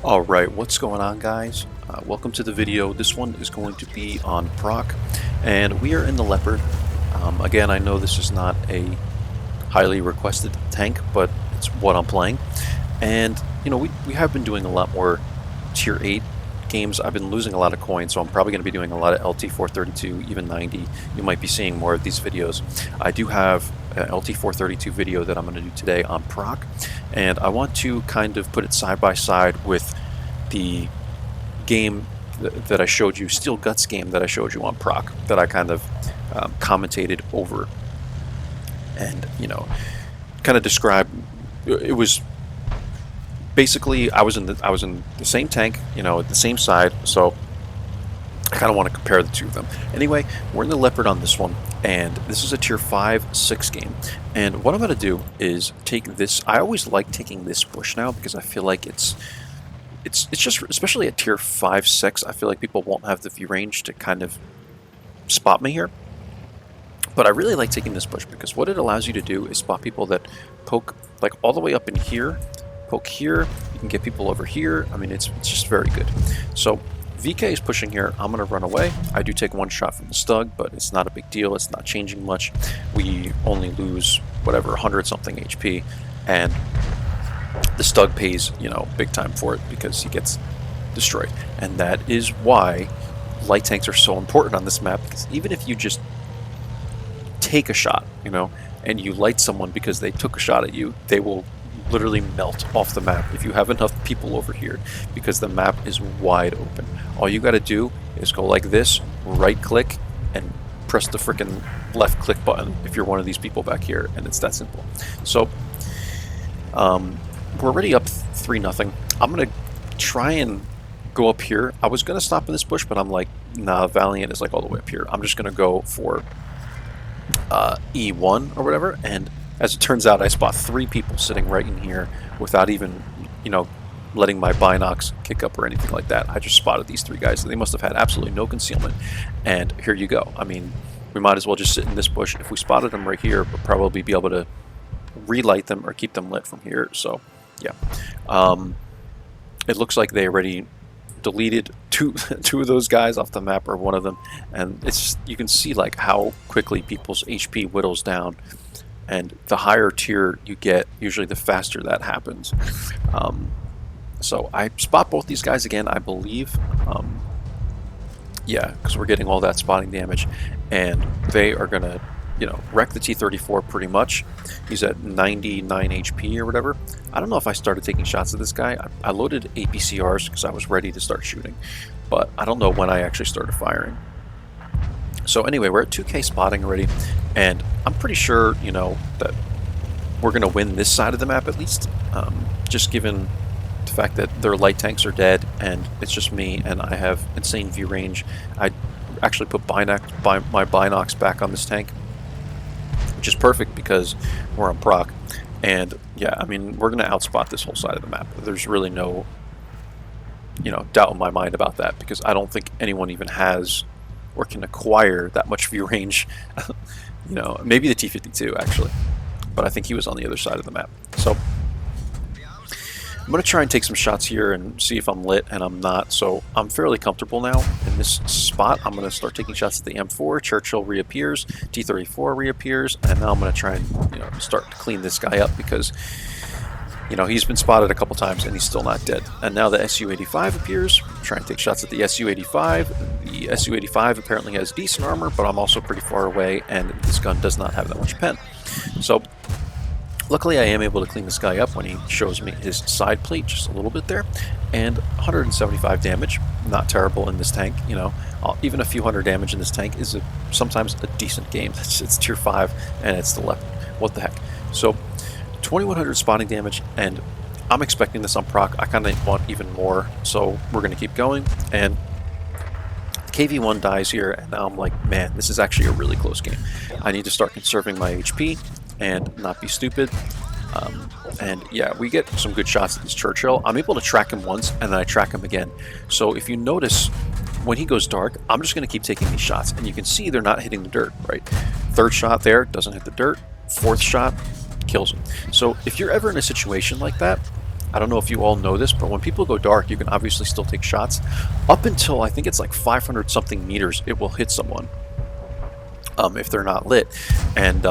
Alright, what's going on, guys? Welcome to the video. This one is going to be on Prok, and we are in the Leopard. Again, I know this is not a highly requested tank, but it's what I'm playing. And, you know, we have been doing a lot more Tier 8 games. I've been losing a lot of coins, so I'm probably going to be doing a lot of LT 432, even 90. You might be seeing more of these videos. I do have an LT 432 video that I'm going to do today on Prok, and I want to kind of put it side by side with the game that I showed you, Steel Guts game that I showed you on Prok, that I kind of commentated over, and, you know, kind of described. It was basically I was in the same tank, you know, at the same side, so I kind of want to compare the two of them. Anyway, we're in the Leopard on this one, and this is a Tier 5-6 game. And what I'm going to do is take this. I always like taking this bush now because I feel like it's just, especially at Tier 5-6, I feel like people won't have the view range to kind of spot me here. But I really like taking this bush because what it allows you to do is spot people that poke like all the way up in here, poke here. You can get people over here. I mean, it's just very good. So VK is pushing here. I'm going to run away. I do take one shot from the Stug, but it's not a big deal. It's not changing much. We only lose, whatever, 100-something HP. And the Stug pays, you know, big time for it because he gets destroyed. And that is why light tanks are so important on this map, because even if you just take a shot, you know, and you light someone because they took a shot at you, they will literally melt off the map if you have enough people over here, because the map is wide open. All you got to do is go like this, right click, and press the frickin' left click button if you're one of these people back here, and it's that simple. So we're already up 3-0. I'm gonna try and go up here. I was gonna stop in this bush, but I'm like, nah, Valiant is like all the way up here. I'm just gonna go for E1 or whatever, and as it turns out, I spot 3 people sitting right in here without even, you know, letting my binocs kick up or anything like that. I just spotted these 3 guys. They must have had absolutely no concealment, and here you go. I mean, we might as well just sit in this bush. If we spotted them right here, we'll probably be able to relight them or keep them lit from here. So yeah, it looks like they already deleted two of those guys off the map, or one of them, and it's just, you can see like how quickly people's HP whittles down, and the higher tier you get, usually the faster that happens. So I spot both these guys again, I believe. Yeah, because we're getting all that spotting damage, and they are gonna, you know, wreck the T-34 pretty much. He's at 99 HP or whatever. I don't know if I started taking shots at this guy. I loaded APCRs because I was ready to start shooting, but I don't know when I actually started firing. So anyway, we're at 2K spotting already, and I'm pretty sure, you know, that we're going to win this side of the map at least, just given the fact that their light tanks are dead, and it's just me, and I have insane view range. I actually put my binocs back on this tank, which is perfect because we're on Prok. And yeah, I mean, we're going to outspot this whole side of the map. There's really no, you know, doubt in my mind about that, because I don't think anyone even has or can acquire that much view range. You know, maybe the T-52 actually, but I think he was on the other side of the map. So I'm going to try and take some shots here and see if I'm lit, and I'm not. So I'm fairly comfortable now in this spot. I'm going to start taking shots at the M4. Churchill reappears, T-34 reappears, and now I'm going to try and, you know, start to clean this guy up, because, you know, he's been spotted a couple times and he's still not dead. And now the Su-85 appears. Try and take shots at the Su-85. The Su-85 apparently has decent armor, but I'm also pretty far away, and this gun does not have that much pen. So luckily I am able to clean this guy up when he shows me his side plate just a little bit there. And 175 damage, not terrible in this tank, you know. Even a few hundred damage in this tank is sometimes a decent game. It's Tier 5 and it's the Leopard. What the heck. So 2100 spotting damage, and I'm expecting this on Prok. I kind of want even more, so we're going to keep going. And KV1 dies here, and now I'm like, man, this is actually a really close game. I need to start conserving my HP and not be stupid. And yeah, we get some good shots at this Churchill. I'm able to track him once, and then I track him again. So if you notice, when he goes dark, I'm just going to keep taking these shots, and you can see they're not hitting the dirt, right? 3rd shot there, doesn't hit the dirt. 4th shot, kills him. So if you're ever in a situation like that, I don't know if you all know this, but when people go dark, you can obviously still take shots. Up until, I think it's like 500 something meters, it will hit someone if they're not lit. And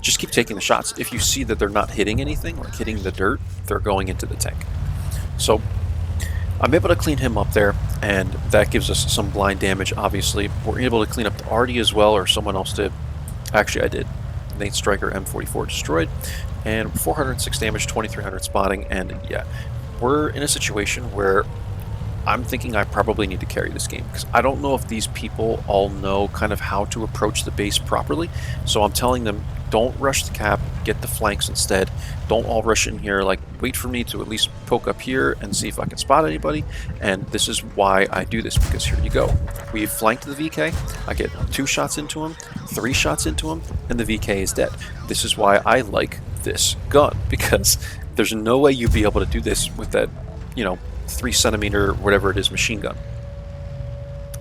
just keep taking the shots. If you see that they're not hitting anything, like hitting the dirt, they're going into the tank. So I'm able to clean him up there, and that gives us some blind damage, obviously. We're able to clean up the Artie as well, or someone else did. Actually, I did. Nate Striker M44 destroyed, and 406 damage, 2300 spotting, and yeah, we're in a situation where I'm thinking I probably need to carry this game, because I don't know if these people all know kind of how to approach the base properly. So I'm telling them, don't rush the cap, get the flanks instead. Don't all rush in here, like wait for me to at least poke up here and see if I can spot anybody. And this is why I do this, because here you go. We've flanked the VK, I get 2 shots into him, 3 shots into him, and the VK is dead. This is why I like this gun, because there's no way you'd be able to do this with that, you know, 3 centimeter, whatever it is, machine gun.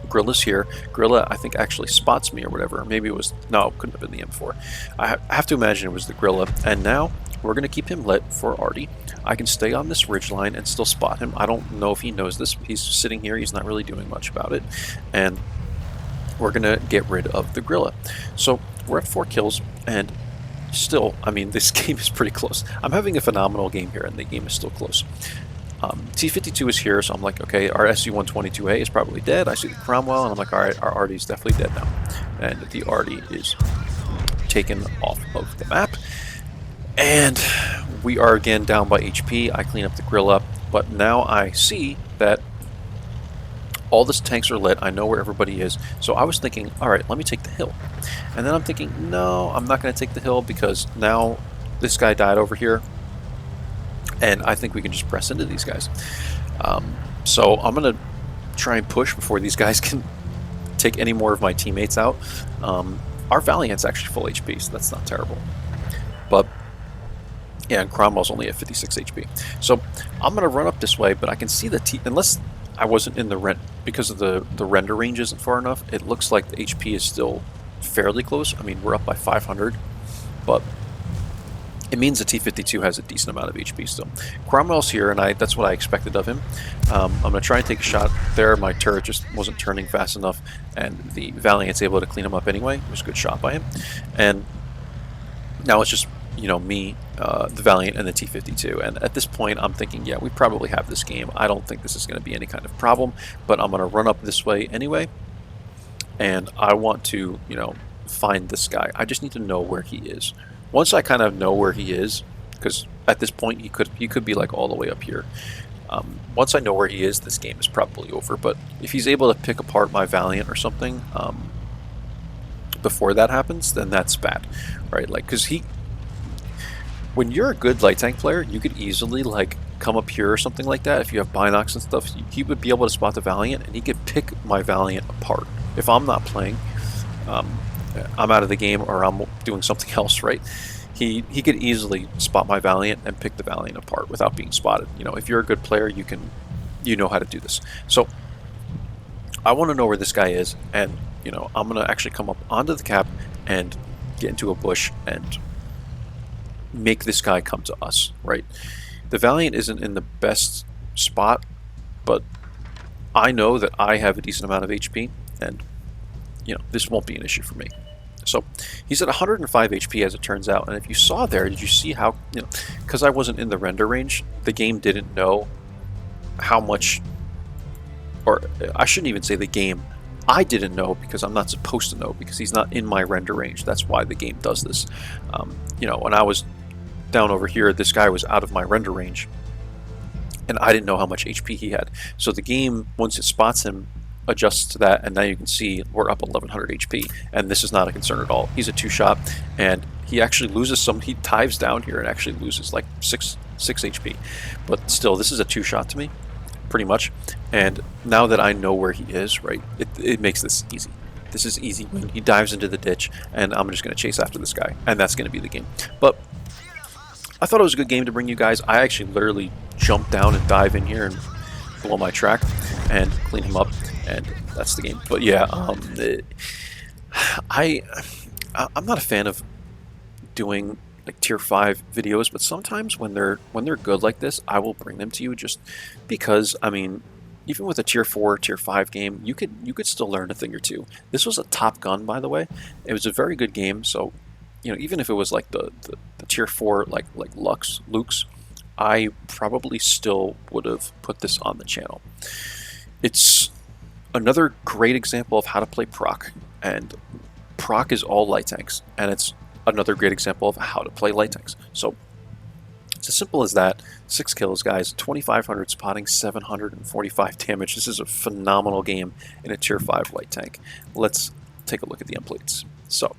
Gorilla's here. Gorilla, I think, actually spots me or whatever. Maybe it was, no, it couldn't have been the M4. I have to imagine it was the Gorilla. And now we're going to keep him lit for Artie. I can stay on this ridge line and still spot him. I don't know if he knows this. He's sitting here. He's not really doing much about it. And we're going to get rid of the Gorilla. So we're at 4 kills, and still, I mean, this game is pretty close. I'm having a phenomenal game here, and the game is still close. T-52 is here, so I'm like, okay, our SU-122A is probably dead. I see the Cromwell, and I'm like, all right, our Artie's definitely dead now. And the Artie is taken off of the map. And we are again down by HP. I clean up the grill up, but now I see that all the tanks are lit. I know where everybody is. So I was thinking, all right, let me take the hill. And then I'm thinking, no, I'm not going to take the hill, because now this guy died over here. And I think we can just press into these guys. So I'm going to try and push before these guys can take any more of my teammates out. Our Valiant's actually full HP, so that's not terrible. But, yeah, and Cromwell's only at 56 HP. So I'm going to run up this way, but I can see the unless I wasn't in the because of the render range isn't far enough, it looks like the HP is still fairly close. I mean, we're up by 500, but it means the T-52 has a decent amount of HP still. Cromwell's here, and that's what I expected of him. I'm going to try and take a shot there. My turret just wasn't turning fast enough, and the Valiant's able to clean him up anyway. It was a good shot by him. And now it's just, you know, me, the Valiant, and the T-52. And at this point, I'm thinking, yeah, we probably have this game. I don't think this is going to be any kind of problem, but I'm going to run up this way anyway. And I want to, you know, find this guy. I just need to know where he is. Once I kind of know where he is, because at this point he could be like all the way up here. Once I know where he is, this game is probably over. But if he's able to pick apart my Valiant or something before that happens, then that's bad, right? Like, because when you're a good light tank player, you could easily like come up here or something like that. If you have binocs and stuff, he would be able to spot the Valiant, and he could pick my Valiant apart. If I'm not playing, I'm out of the game, or I'm doing something else, right? He could easily spot my Valiant and pick the Valiant apart without being spotted. You know, if you're a good player, you know how to do this. So I want to know where this guy is, and you know, I'm gonna actually come up onto the cap and get into a bush and make this guy come to us, right? The Valiant isn't in the best spot, but I know that I have a decent amount of HP, and you know, this won't be an issue for me. So he's at 105 HP as it turns out, and if you saw there, did you see how, you know, because I wasn't in the render range, the game didn't know how much, or I shouldn't even say the game, I didn't know, because I'm not supposed to know, because he's not in my render range. That's why the game does this. You know, when I was down over here, this guy was out of my render range, and I didn't know how much HP he had. So the game, once it spots him, adjusts to that, and now you can see we're up 1100 HP, and this is not a concern at all. He's a 2-shot, and he actually loses some. He dives down here and actually loses like 6 HP, but still, this is a 2-shot to me, pretty much. And now that I know where he is, right, it makes this easy. This is easy when he dives into the ditch, and I'm just going to chase after this guy, and that's going to be the game. But I thought it was a good game to bring you guys. I actually literally jump down and dive in here and blow my track and clean him up, and that's the game. But yeah, I'm not a fan of doing like tier 5 videos, but sometimes when they're good like this, I will bring them to you just because, I mean, even with a tier 4, tier 5 game, you could still learn a thing or two. This was a Top Gun, by the way. It was a very good game, so even if it was like the tier 4 like Luke's, I probably still would have put this on the channel. It's another great example of how to play Prok, and Prok is all light tanks, and it's another great example of how to play light tanks. So it's as simple as that. 6 kills, guys, 2,500 spotting, 745 damage. This is a phenomenal game in a tier 5 light tank. Let's take a look at the emplates. So,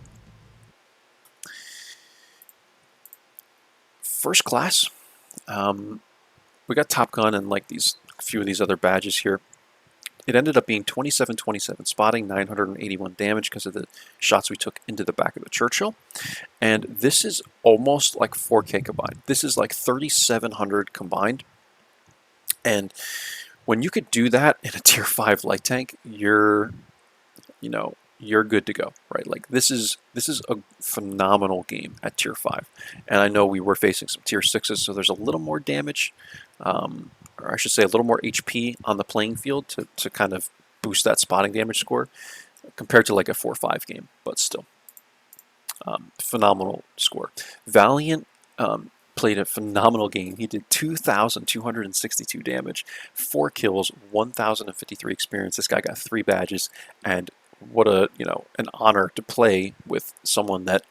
first class, we got Top Gun and like these few of these other badges here. It ended up being 27-27 spotting, 981 damage because of the shots we took into the back of the Churchill. And this is almost like 4K combined. This is like 3,700 combined. And when you could do that in a tier 5 light tank, you're good to go, right? Like this is a phenomenal game at tier 5. And I know we were facing some tier 6s, so there's a little more damage, or I should say a little more HP on the playing field to kind of boost that spotting damage score compared to like a 4-5 game, but still. Phenomenal score. Valiant played a phenomenal game. He did 2,262 damage, 4 kills, 1,053 experience. This guy got 3 badges, and what an honor to play with someone that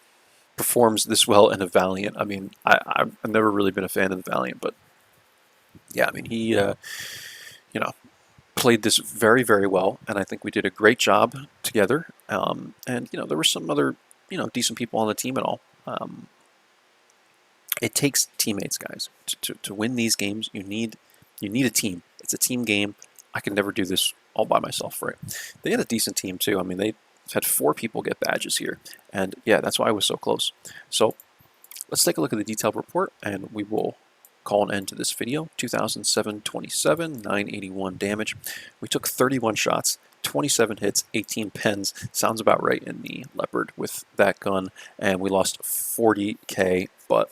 performs this well in a Valiant. I mean, I've never really been a fan of the Valiant, but yeah, I mean, he played this very, very well, and I think we did a great job together. And there were some other decent people on the team and all. It takes teammates, guys, to win these games. You need a team. It's a team game. I can never do this all by myself, right? They had a decent team too. I mean, they had 4 people get badges here, and yeah, that's why I was so close. So let's take a look at the detailed report, and we will call an end to this video. 2007-27, 981 damage. We took 31 shots, 27 hits, 18 pens. Sounds about right in the Leopard with that gun, and we lost 40k, but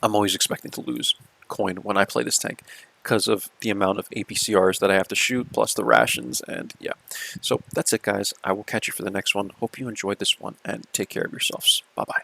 I'm always expecting to lose coin when I play this tank because of the amount of APCRs that I have to shoot, plus the rations, and yeah. So that's it, guys. I will catch you for the next one. Hope you enjoyed this one, and take care of yourselves. Bye-bye.